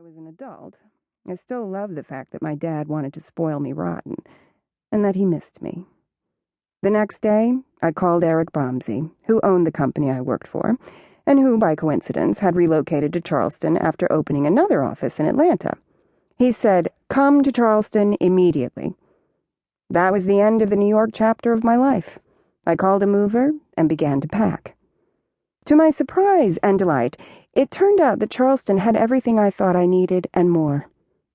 was an adult, I still loved the fact that my dad wanted to spoil me rotten, and that he missed me. The next day, I called Eric Bomsey, who owned the company I worked for, and who, by coincidence, had relocated to Charleston after opening another office in Atlanta. He said, "Come to Charleston immediately." That was the end of the New York chapter of my life. I called a mover and began to pack. To my surprise and delight, it turned out that Charleston had everything I thought I needed and more.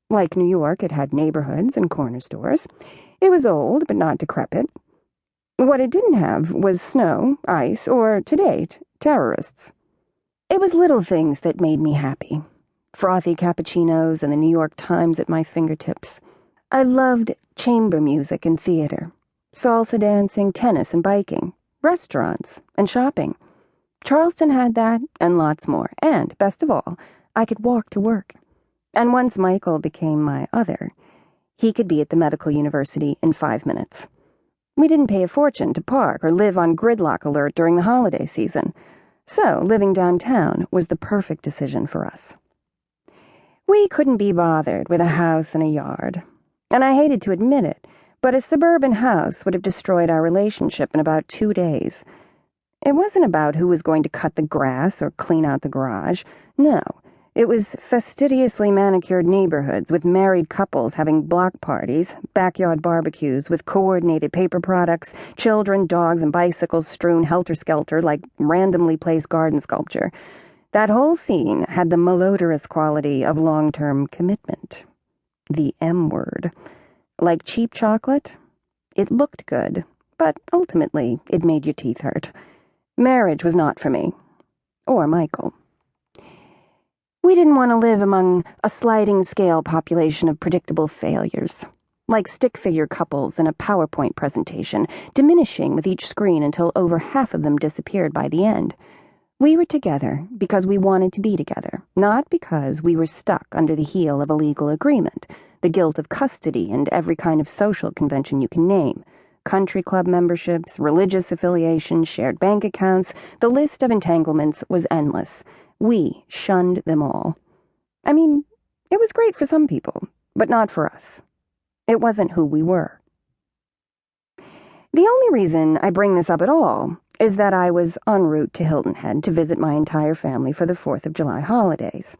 Like New York, it had neighborhoods and corner stores. It was old, but not decrepit. What it didn't have was snow, ice, or, to date, terrorists. It was little things that made me happy. Frothy cappuccinos and the New York Times at my fingertips. I loved chamber music and theater, salsa dancing, tennis and biking, restaurants and shopping. Charleston had that and lots more, and, best of all, I could walk to work. And once Michael became my other, he could be at the medical university in 5 minutes. We didn't pay a fortune to park or live on gridlock alert during the holiday season, so living downtown was the perfect decision for us. We couldn't be bothered with a house and a yard, and I hated to admit it, but a suburban house would have destroyed our relationship in about 2 days. It wasn't about who was going to cut the grass or clean out the garage. No, it was fastidiously manicured neighborhoods with married couples having block parties, backyard barbecues with coordinated paper products, children, dogs, and bicycles strewn helter-skelter like randomly placed garden sculpture. That whole scene had the malodorous quality of long-term commitment. The M word. Like cheap chocolate, it looked good, but ultimately it made your teeth hurt. Marriage was not for me. Or Michael. We didn't want to live among a sliding-scale population of predictable failures, like stick-figure couples in a PowerPoint presentation, diminishing with each screen until over half of them disappeared by the end. We were together because we wanted to be together, not because we were stuck under the heel of a legal agreement, the guilt of custody and every kind of social convention you can name. Country club memberships, religious affiliations, shared bank accounts, the list of entanglements was endless. We shunned them all. I mean, it was great for some people, but not for us. It wasn't who we were. The only reason I bring this up at all is that I was en route to Hilton Head to visit my entire family for the 4th of July holidays.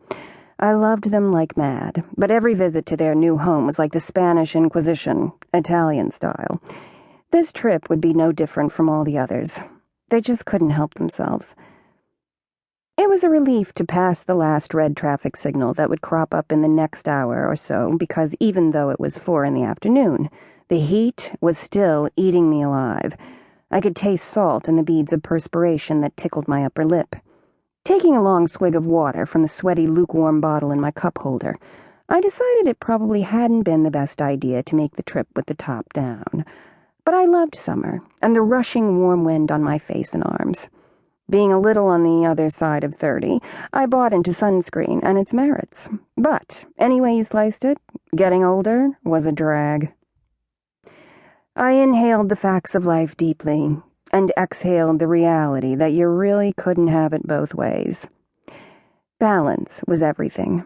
I loved them like mad, but every visit to their new home was like the Spanish Inquisition, Italian style. This trip would be no different from all the others. They just couldn't help themselves. It was a relief to pass the last red traffic signal that would crop up in the next hour or so, because even though it was 4 in the afternoon, the heat was still eating me alive. I could taste salt in the beads of perspiration that tickled my upper lip. Taking a long swig of water from the sweaty, lukewarm bottle in my cup holder, I decided it probably hadn't been the best idea to make the trip with the top down. But I loved summer, and the rushing warm wind on my face and arms. Being a little on the other side of 30, I bought into sunscreen and its merits. But, any way you sliced it, getting older was a drag. I inhaled the facts of life deeply, and exhaled the reality that you really couldn't have it both ways. Balance was everything.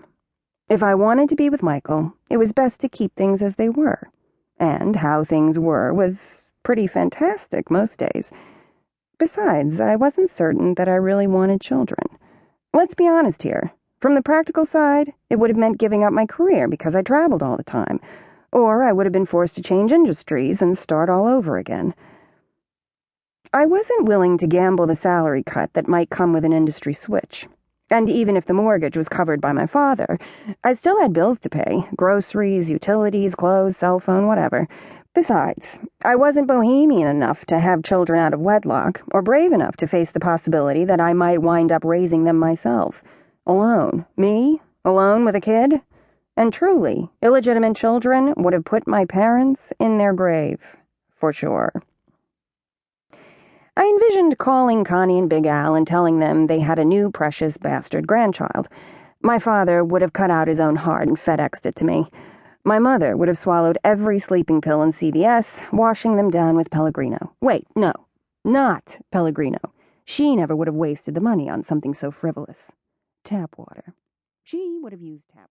If I wanted to be with Michael, it was best to keep things as they were. And how things were was pretty fantastic most days. Besides, I wasn't certain that I really wanted children. Let's be honest here. From the practical side, it would have meant giving up my career because I traveled all the time, or I would have been forced to change industries and start all over again. I wasn't willing to gamble the salary cut that might come with an industry switch. And even if the mortgage was covered by my father, I still had bills to pay, groceries, utilities, clothes, cell phone, whatever. Besides, I wasn't bohemian enough to have children out of wedlock, or brave enough to face the possibility that I might wind up raising them myself. Alone. Me? Alone with a kid? And truly, illegitimate children would have put my parents in their grave, for sure. I envisioned calling Connie and Big Al and telling them they had a new precious bastard grandchild. My father would have cut out his own heart and FedExed it to me. My mother would have swallowed every sleeping pill in CVS, washing them down with Pellegrino. Wait, no, not Pellegrino. She never would have wasted the money on something so frivolous. Tap water. She would have used tap